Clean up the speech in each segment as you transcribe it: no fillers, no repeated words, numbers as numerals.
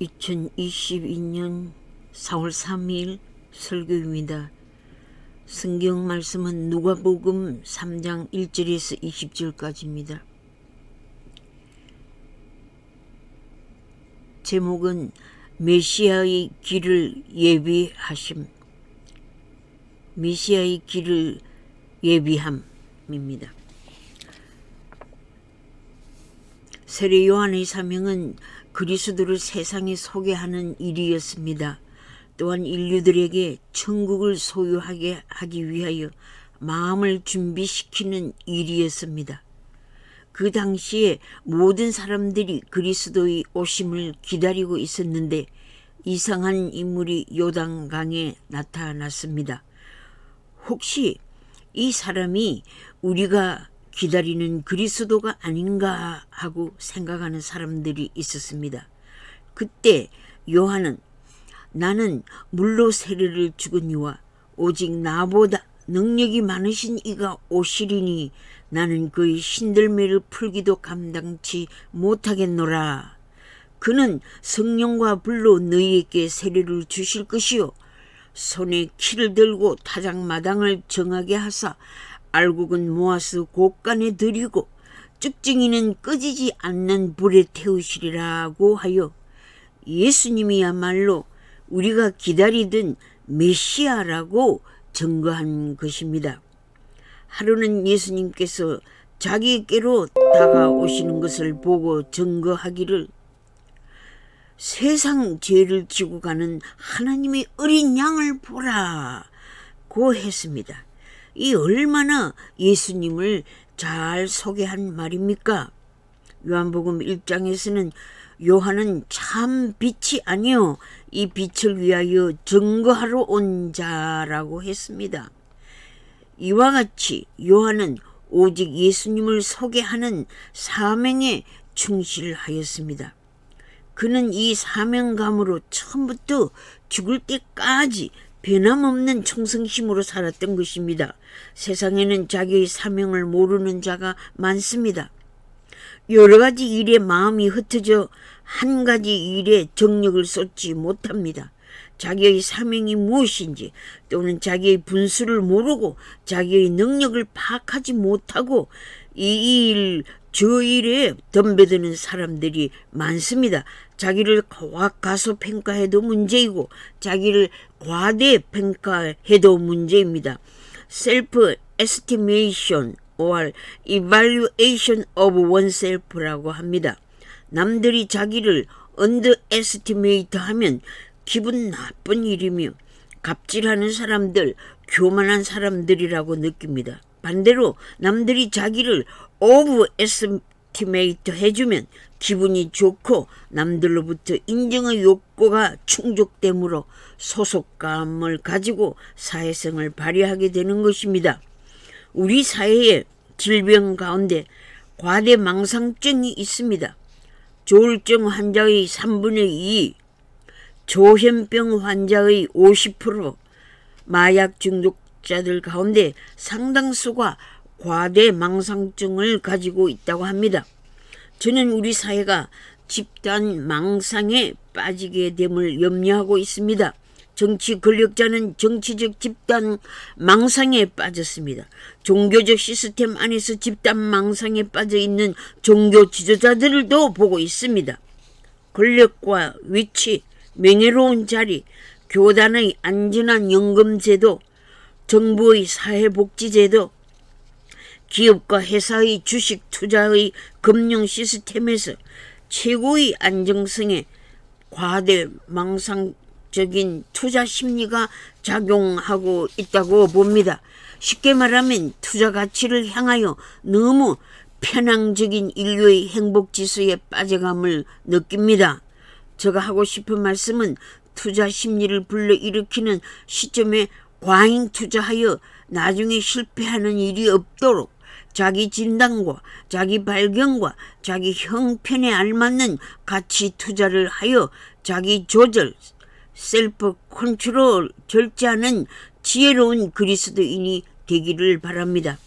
2022년 4월 3일 설교입니다. 성경 말씀은 누가복음 3장 1절에서 20절까지입니다. 제목은 메시아의 길을 예비하심, 메시아의 길을 예비함입니다. 세례 요한의 사명은 그리스도를 세상에 소개하는 일이었습니다. 또한 인류들에게 천국을 소유하게 하기 위하여 마음을 준비시키는 일이었습니다. 그 당시에 모든 사람들이 그리스도의 오심을 기다리고 있었는데 이상한 인물이 요단강에 나타났습니다. 혹시 이 사람이 우리가 기다리는 그리스도가 아닌가 하고 생각하는 사람들이 있었습니다. 그때 요한은 나는 물로 세례를 주거니와 오직 나보다 능력이 많으신 이가 오시리니 나는 그의 신들매를 풀기도 감당치 못하겠노라. 그는 성령과 불로 너희에게 세례를 주실 것이요 손에 키를 들고 타작마당을 정하게 하사 알곡은 모아서 곳간에 들이고 쭉증이는 꺼지지 않는 불에 태우시리라고 하여 예수님이야말로 우리가 기다리던 메시아라고 증거한 것입니다. 하루는 예수님께서 자기께로 다가오시는 것을 보고 증거하기를 세상 죄를 지고 가는 하나님의 어린 양을 보라고 했습니다. 이 얼마나 예수님을 잘 소개한 말입니까? 요한복음 1장에서는 요한은 참 빛이 아니요 이 빛을 위하여 증거하러 온 자라고 했습니다. 이와 같이 요한은 오직 예수님을 소개하는 사명에 충실하였습니다. 그는 이 사명감으로 처음부터 죽을 때까지 변함없는 충성심으로 살았던 것입니다. 세상에는 자기의 사명을 모르는 자가 많습니다. 여러 가지 일에 마음이 흩어져 한 가지 일에 정력을 쏟지 못합니다. 자기의 사명이 무엇인지 또는 자기의 분수를 모르고 자기의 능력을 파악하지 못하고 이 일 저 일에 덤벼드는 사람들이 많습니다. 자기를 과소평가해도 문제이고 자기를 과대평가해도 문제입니다. Self estimation or evaluation of oneself라고 합니다. 남들이 자기를 underestimate 하면 기분 나쁜 일이며 갑질하는 사람들, 교만한 사람들이라고 느낍니다. 반대로 남들이 자기를 overestimate 해주면 기분이 좋고 남들로부터 인정의 욕구가 충족되므로 소속감을 가지고 사회성을 발휘하게 되는 것입니다. 우리 사회의 질병 가운데 과대망상증이 있습니다. 조울증 환자의 3분의 2, 조현병 환자의 50%, 마약 중독자들 가운데 상당수가 과대망상증을 가지고 있다고 합니다. 저는 우리 사회가 집단 망상에 빠지게 됨을 염려하고 있습니다. 정치 권력자는 정치적 집단 망상에 빠졌습니다. 종교적 시스템 안에서 집단 망상에 빠져 있는 종교 지도자들도 보고 있습니다. 권력과 위치, 명예로운 자리, 교단의 안전한 연금제도, 정부의 사회복지제도, 기업과 회사의 주식 투자의 금융 시스템에서 최고의 안정성에 과대망상적인 투자 심리가 작용하고 있다고 봅니다. 쉽게 말하면 투자 가치를 향하여 너무 편향적인 인류의 행복지수에 빠져감을 느낍니다. 제가 하고 싶은 말씀은 투자 심리를 불러일으키는 시점에 과잉 투자하여 나중에 실패하는 일이 없도록 자기 진단과 자기 발견과 자기 형편에 알맞는 가치 투자를 하여 자기 조절, 셀프 컨트롤 절제하는 지혜로운 그리스도인이 되기를 바랍니다.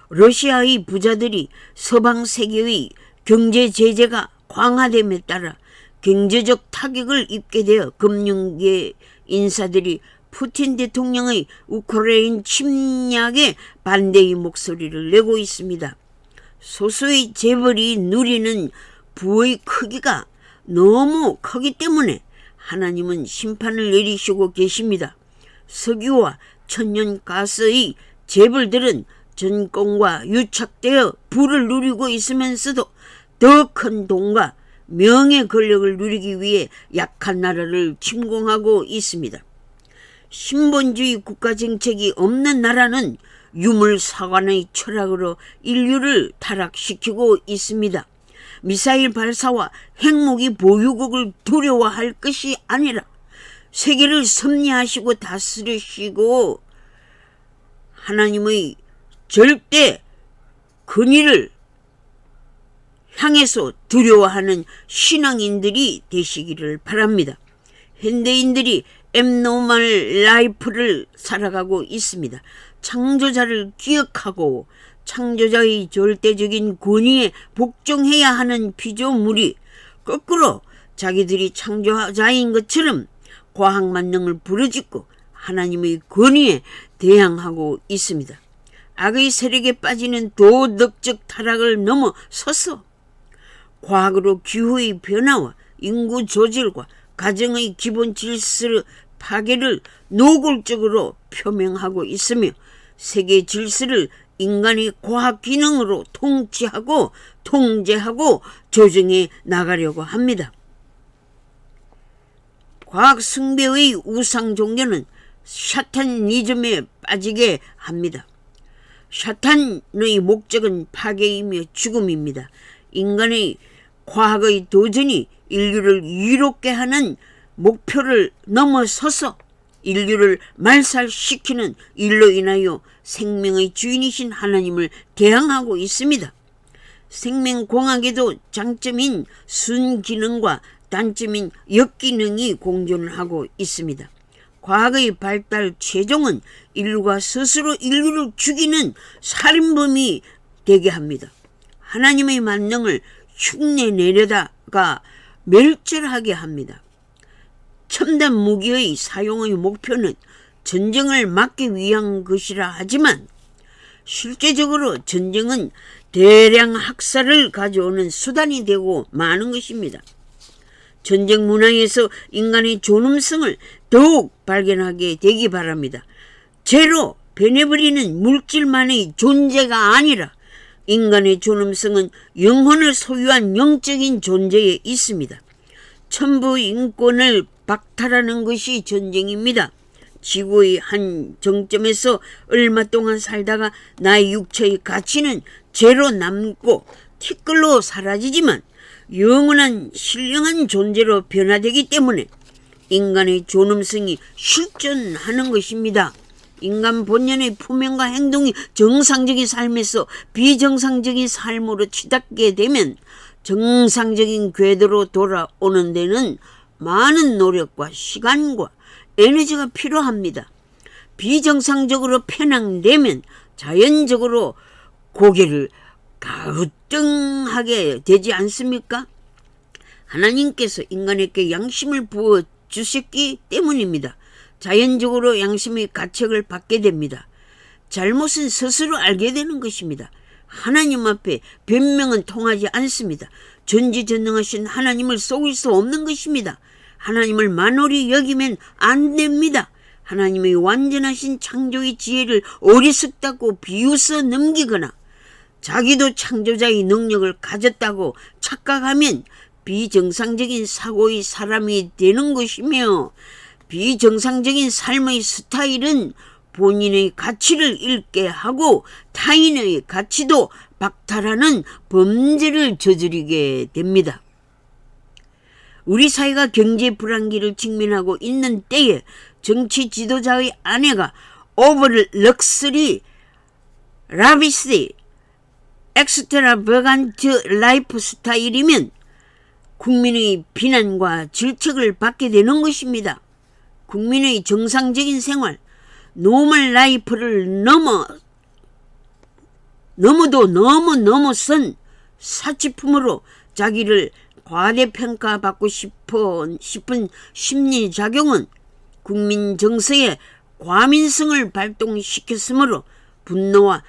러시아의 부자들이 서방 세계의 경제 제재가 강화됨에 따라 경제적 타격을 입게 되어 금융계 인사들이 푸틴 대통령의 우크라이나 침략에 반대의 목소리를 내고 있습니다. 소수의 재벌이 누리는 부의 크기가 너무 크기 때문에 하나님은 심판을 내리시고 계십니다. 석유와 천연가스의 재벌들은 전권과 유착되어 부를 누리고 있으면서도 더 큰 돈과 명예 권력을 누리기 위해 약한 나라를 침공하고 있습니다. 신본주의 국가정책이 없는 나라는 유물사관의 철학으로 인류를 타락시키고 있습니다. 미사일 발사와 핵무기 보유국을 두려워할 것이 아니라 세계를 섭리하시고 다스리시고 하나님의 절대 근위를 향해서 두려워하는 신앙인들이 되시기를 바랍니다. 현대인들이 앱노멀 라이프를 살아가고 있습니다. 창조자를 기억하고 창조자의 절대적인 권위에 복종해야 하는 피조물이 거꾸로 자기들이 창조자인 것처럼 과학 만능을 부르짖고 하나님의 권위에 대항하고 있습니다. 악의 세력에 빠지는 도덕적 타락을 넘어서서 과학으로 기후의 변화와 인구 조절과 가정의 기본 질서 파괴를 노골적으로 표명하고 있으며 세계 질서를 인간의 과학 기능으로 통치하고 통제하고 조정해 나가려고 합니다. 과학 숭배의 우상 종교는 샤타니즘에 빠지게 합니다. 샤탄의 목적은 파괴이며 죽음입니다. 인간의 과학의 도전이 인류를 이롭게 하는 목표를 넘어서서 인류를 말살시키는 일로 인하여 생명의 주인이신 하나님을 대항하고 있습니다. 생명공학에도 장점인 순기능과 단점인 역기능이 공존을 하고 있습니다. 과학의 발달 최종은 인류가 스스로 인류를 죽이는 살인범이 되게 합니다. 하나님의 만능을 흉내내려다가 멸절하게 합니다. 첨단 무기의 사용의 목표는 전쟁을 막기 위한 것이라 하지만 실제적으로 전쟁은 대량 학살을 가져오는 수단이 되고 마는 것입니다. 전쟁 문화에서 인간의 존엄성을 더욱 발견하게 되기 바랍니다. 죄로 변해버리는 물질만의 존재가 아니라 인간의 존엄성은 영혼을 소유한 영적인 존재에 있습니다. 천부 인권을 박탈하는 것이 전쟁입니다. 지구의 한 정점에서 얼마 동안 살다가 나의 육체의 가치는 죄로 남고 티끌로 사라지지만 영원한 신령한 존재로 변화되기 때문에 인간의 존엄성이 실존하는 것입니다. 인간 본연의 표면과 행동이 정상적인 삶에서 비정상적인 삶으로 치닫게 되면 정상적인 궤도로 돌아오는 데는 많은 노력과 시간과 에너지가 필요합니다. 비정상적으로 편향되면 자연적으로 고개를 가우뚱하게 되지 않습니까? 하나님께서 인간에게 양심을 부어 주셨기 때문입니다. 자연적으로 양심의 가책을 받게 됩니다. 잘못은 스스로 알게 되는 것입니다. 하나님 앞에 변명은 통하지 않습니다. 전지전능하신 하나님을 속일 수 없는 것입니다. 하나님을 만홀히 여기면 안 됩니다. 하나님의 완전하신 창조의 지혜를 어리석다고 비웃어 넘기거나 자기도 창조자의 능력을 가졌다고 착각하면 비정상적인 사고의 사람이 되는 것이며 비정상적인 삶의 스타일은 본인의 가치를 잃게 하고 타인의 가치도 박탈하는 범죄를 저지르게 됩니다. 우리 사회가 경제 불황기를 직면하고 있는 때에 정치 지도자의 아내가 오버 럭셔리 라비시 엑스트라버간트 라이프 스타일이면 국민의 비난과 질책을 받게 되는 것입니다. 국민의 정상적인 생활, 노멀 라이프를 넘어도 너무 넘어선 사치품으로 자기를 과대평가받고 싶은 심리작용은 국민 정서의 과민성을 발동시켰으므로 분노와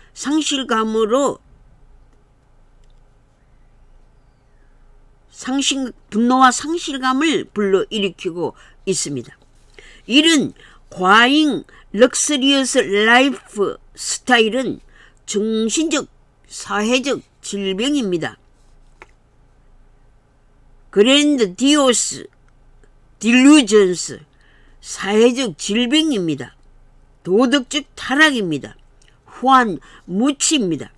상실감을 불러일으키고 있습니다. 이런 과잉 럭셔리어스 라이프 스타일은 정신적, 사회적 질병입니다. 그랜드 디오스 딜루전스, 사회적 질병입니다. 도덕적 타락입니다. 후한 무치입니다.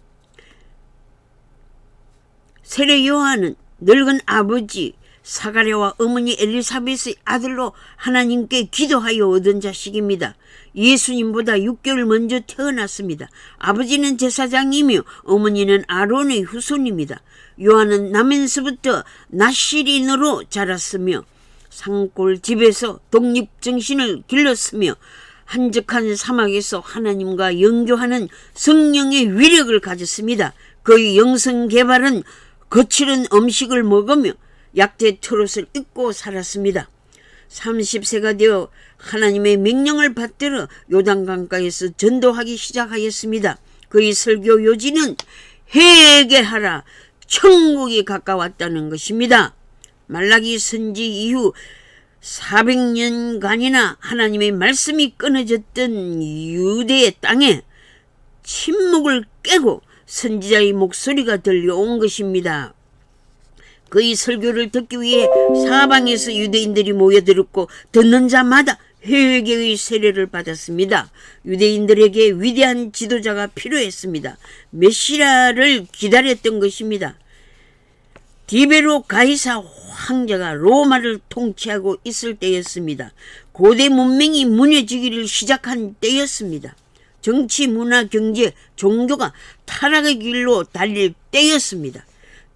세례 요한은 늙은 아버지 사가랴와 어머니 엘리사벳의 아들로 하나님께 기도하여 얻은 자식입니다. 예수님보다 6개월 먼저 태어났습니다. 아버지는 제사장이며 어머니는 아론의 후손입니다. 요한은 나면서부터 나시린으로 자랐으며 산골집에서 독립정신을 길렀으며 한적한 사막에서 하나님과 영교하는 성령의 위력을 가졌습니다. 그의 영성개발은 거칠은 음식을 먹으며 약대 트롯을 입고 살았습니다. 30세가 되어 하나님의 명령을 받들어 요단강가에서 전도하기 시작하였습니다. 그의 설교 요지는 회개하라, 천국이 가까웠다는 것입니다. 말라기 선지 이후 400년간이나 하나님의 말씀이 끊어졌던 유대의 땅에 침묵을 깨고 선지자의 목소리가 들려온 것입니다. 그의 설교를 듣기 위해 사방에서 유대인들이 모여들었고 듣는 자마다 회개의 세례를 받았습니다. 유대인들에게 위대한 지도자가 필요했습니다. 메시아를 기다렸던 것입니다. 디베로 가이사 황제가 로마를 통치하고 있을 때였습니다. 고대 문명이 무너지기를 시작한 때였습니다. 정치, 문화, 경제, 종교가 타락의 길로 달릴 때였습니다.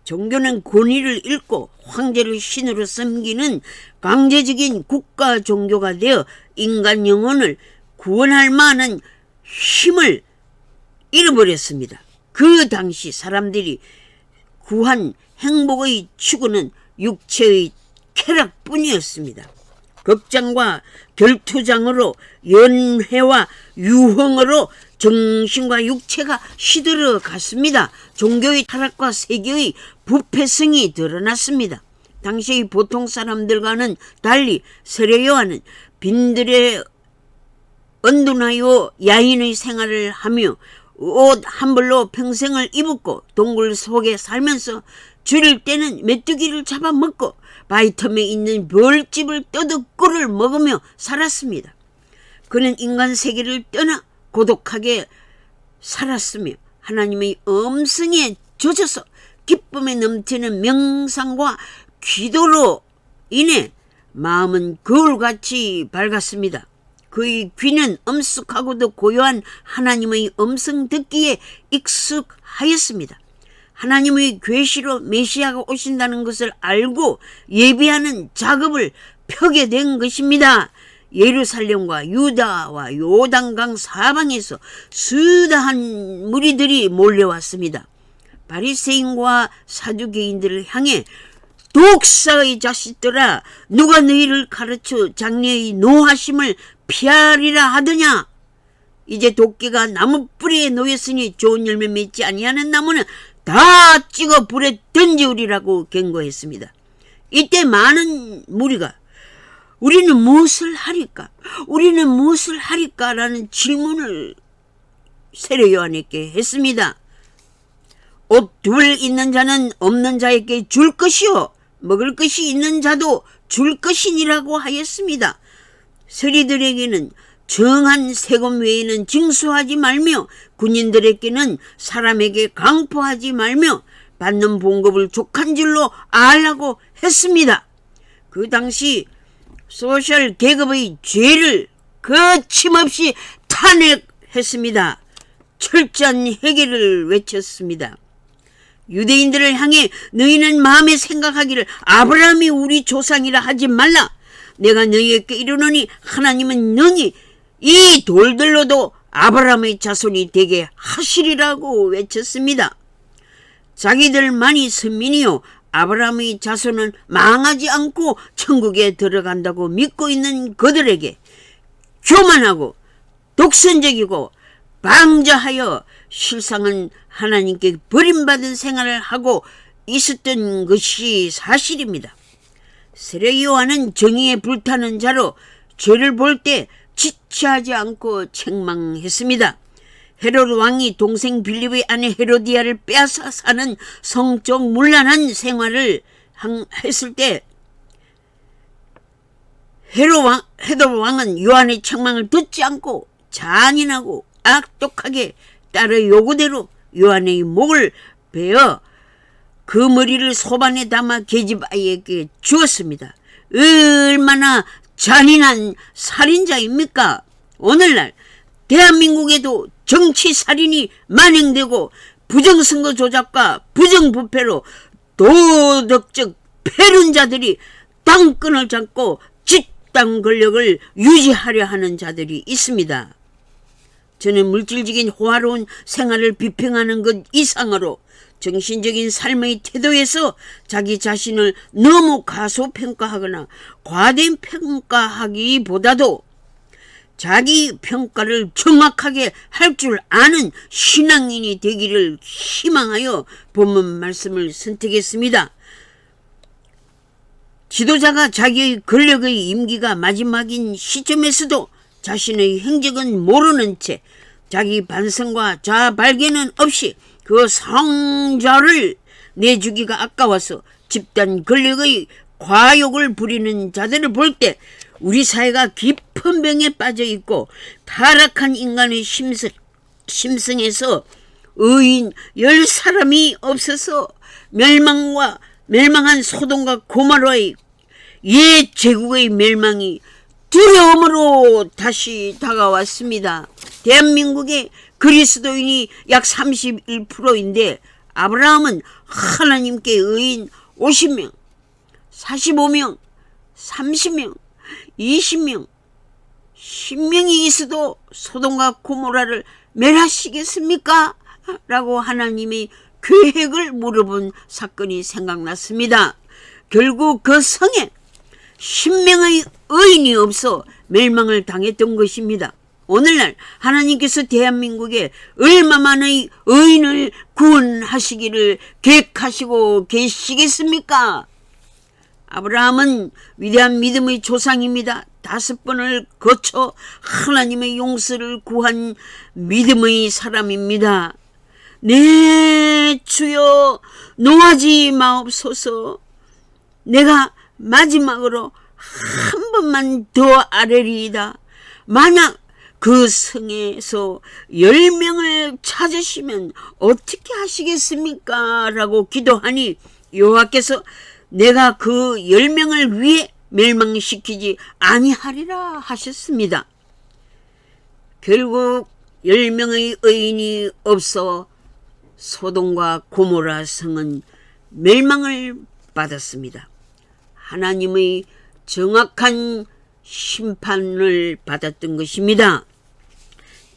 종교는 권위를 잃고 황제를 신으로 섬기는 강제적인 국가 종교가 되어 인간 영혼을 구원할 만한 힘을 잃어버렸습니다. 그 당시 사람들이 구한 행복의 추구는 육체의 쾌락뿐이었습니다. 극장과 결투장으로 연회와 유흥으로 정신과 육체가 시들어 갔습니다. 종교의 타락과 세계의 부패성이 드러났습니다. 당시의 보통 사람들과는 달리 세례 요한은 빈들에 언둔하여 야인의 생활을 하며 옷 한 벌로 평생을 입었고 동굴 속에 살면서 줄일 때는 메뚜기를 잡아먹고 바위틈에 있는 벌집을 떠도 꿀을 먹으며 살았습니다. 그는 인간 세계를 떠나 고독하게 살았으며 하나님의 음성에 젖어서 기쁨에 넘치는 명상과 기도로 인해 마음은 거울같이 밝았습니다. 그의 귀는 엄숙하고도 고요한 하나님의 음성 듣기에 익숙하였습니다. 하나님의 계시로 메시아가 오신다는 것을 알고 예비하는 작업을 펴게 된 것입니다. 예루살렘과 유다와 요단강 사방에서 수다한 무리들이 몰려왔습니다. 바리새인과 사두개인들을 향해 독사의 자식들아, 누가 너희를 가르쳐 장래의 노하심을 피하리라 하더냐? 이제 도끼가 나무 뿌리에 놓였으니 좋은 열매 맺지 아니하는 나무는 다 찍어 불에 던지우리라고 경고했습니다. 이때 많은 무리가 우리는 무엇을 하리까? 우리는 무엇을 하리까? 라는 질문을 세례 요한에게 했습니다. 옷 둘 있는 자는 없는 자에게 줄 것이요 먹을 것이 있는 자도 줄 것이니라고 하였습니다. 서리들에게는 정한 세금 외에는 징수하지 말며 군인들에게는 사람에게 강포하지 말며 받는 봉급을 족한 줄로 알라고 했습니다. 그 당시 소셜 계급의 죄를 거침없이 탄핵했습니다. 철저한 해결을 외쳤습니다. 유대인들을 향해 너희는 마음에 생각하기를 아브라함이 우리 조상이라 하지 말라. 내가 너희에게 이르노니 하나님은 능히 이 돌들로도 아브라함의 자손이 되게 하시리라고 외쳤습니다. 자기들만이 선민이요 아브라함의 자손은 망하지 않고 천국에 들어간다고 믿고 있는 그들에게 교만하고 독선적이고 방자하여 실상은 하나님께 버림받은 생활을 하고 있었던 것이 사실입니다. 세례 요한은 정의에 불타는 자로 죄를 볼 때 지체하지 않고 책망했습니다. 헤롯 왕이 동생 빌립의 아내 헤로디아를 빼앗아 사는 성적 문란한 생활을 했을 때 헤롯 왕은 요한의 책망을 듣지 않고 잔인하고 악독하게 딸의 요구대로 요한의 목을 베어 그 머리를 소반에 담아 계집아이에게 주었습니다. 얼마나 잔인한 살인자입니까? 오늘날 대한민국에도 정치살인이 만행되고 부정선거 조작과 부정부패로 도덕적 패륜자들이 당권을 잡고 집단 권력을 유지하려 하는 자들이 있습니다. 저는 물질적인 호화로운 생활을 비평하는 것 이상으로 정신적인 삶의 태도에서 자기 자신을 너무 과소평가하거나 과대평가하기보다도 자기 평가를 정확하게 할 줄 아는 신앙인이 되기를 희망하여 본문 말씀을 선택했습니다. 지도자가 자기의 권력의 임기가 마지막인 시점에서도 자신의 행적은 모르는 채 자기 반성과 자아 발견은 없이 그 성자를 내주기가 아까워서 집단 권력의 과욕을 부리는 자들을 볼 때 우리 사회가 깊은 병에 빠져 있고 타락한 인간의 심성에서 의인 10사람이 없어서 멸망한 소돔과 고모라의 옛 제국의 멸망이 두려움으로 다시 다가왔습니다. 대한민국의 그리스도인이 약 31%인데 아브라함은 하나님께 의인 50명, 45명, 30명, 20명, 10명이 있어도 소돔과 고모라를 멸하시겠습니까? 라고 하나님의 계획을 물어본 사건이 생각났습니다. 결국 그 성에 10명의 의인이 없어 멸망을 당했던 것입니다. 오늘날 하나님께서 대한민국에 얼마만의 의인을 구원하시기를 계획하시고 계시겠습니까? 아브라함은 위대한 믿음의 조상입니다. 5번을 거쳐 하나님의 용서를 구한 믿음의 사람입니다. 네, 주여 노하지 마옵소서. 내가 마지막으로 한 번만 더 아뢰리이다. 만약 그 성에서 10명을 찾으시면 어떻게 하시겠습니까? 라고 기도하니 여호와께서 내가 그 10명을 위해 멸망시키지 아니하리라 하셨습니다. 결국 10명의 의인이 없어 소돔과 고모라 성은 멸망을 받았습니다. 하나님의 정확한 심판을 받았던 것입니다.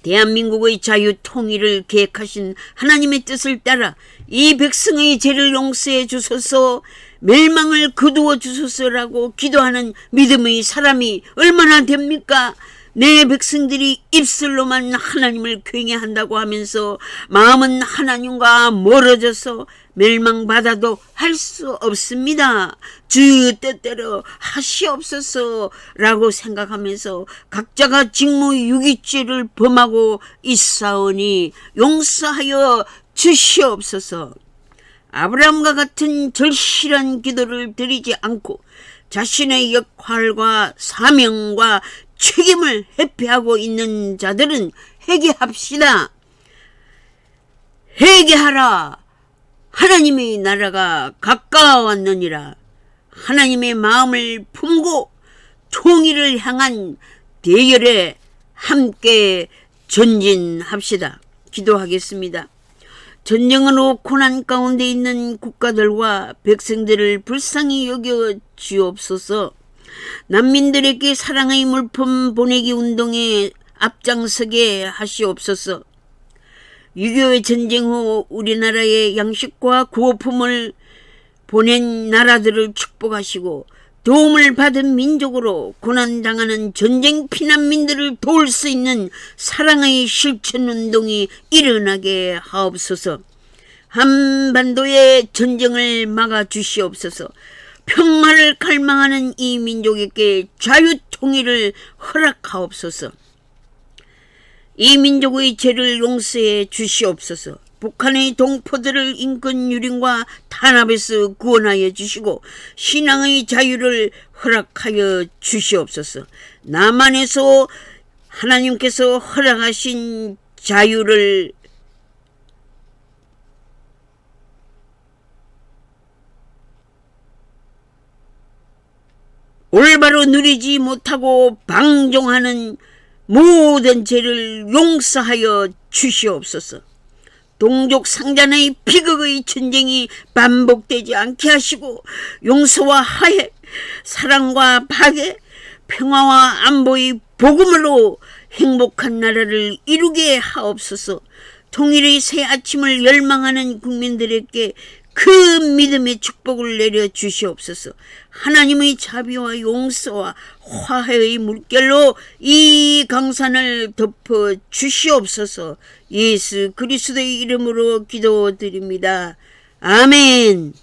대한민국의 자유 통일을 계획하신 하나님의 뜻을 따라 이 백성의 죄를 용서해 주소서, 멸망을 거두어 주소서라고 기도하는 믿음의 사람이 얼마나 됩니까? 내 백성들이 입술로만 하나님을 괭해한다고 하면서 마음은 하나님과 멀어져서 멸망받아도 할 수 없습니다. 주 뜻대로 하시옵소서라고 생각하면서 각자가 직무유기죄를 범하고 있사오니 용서하여 주시옵소서. 아브라함과 같은 절실한 기도를 드리지 않고 자신의 역할과 사명과 책임을 회피하고 있는 자들은 회개합시다. 회개하라. 하나님의 나라가 가까웠느니라. 하나님의 마음을 품고 통일을 향한 대열에 함께 전진합시다. 기도하겠습니다. 전쟁으로 고난 가운데 있는 국가들과 백성들을 불쌍히 여겨 주옵소서. 난민들에게 사랑의 물품 보내기 운동에 앞장서게 하시옵소서. 6.25의 전쟁 후 우리나라의 양식과 구호품을 보낸 나라들을 축복하시고 도움을 받은 민족으로 고난당하는 전쟁 피난민들을 도울 수 있는 사랑의 실천운동이 일어나게 하옵소서. 한반도의 전쟁을 막아주시옵소서. 평화를 갈망하는 이 민족에게 자유통일을 허락하옵소서. 이 민족의 죄를 용서해 주시옵소서. 북한의 동포들을 인권 유린과 탄압에서 구원하여 주시고 신앙의 자유를 허락하여 주시옵소서. 남한에서 하나님께서 허락하신 자유를 올바로 누리지 못하고 방종하는 모든 죄를 용서하여 주시옵소서. 동족 상잔의 비극의 전쟁이 반복되지 않게 하시고 용서와 화해, 사랑과 박애, 평화와 안보의 복음으로 행복한 나라를 이루게 하옵소서. 통일의 새 아침을 열망하는 국민들에게 그 믿음의 축복을 내려 주시옵소서. 하나님의 자비와 용서와 화해의 물결로 이 강산을 덮어 주시옵소서. 예수 그리스도의 이름으로 기도드립니다. 아멘.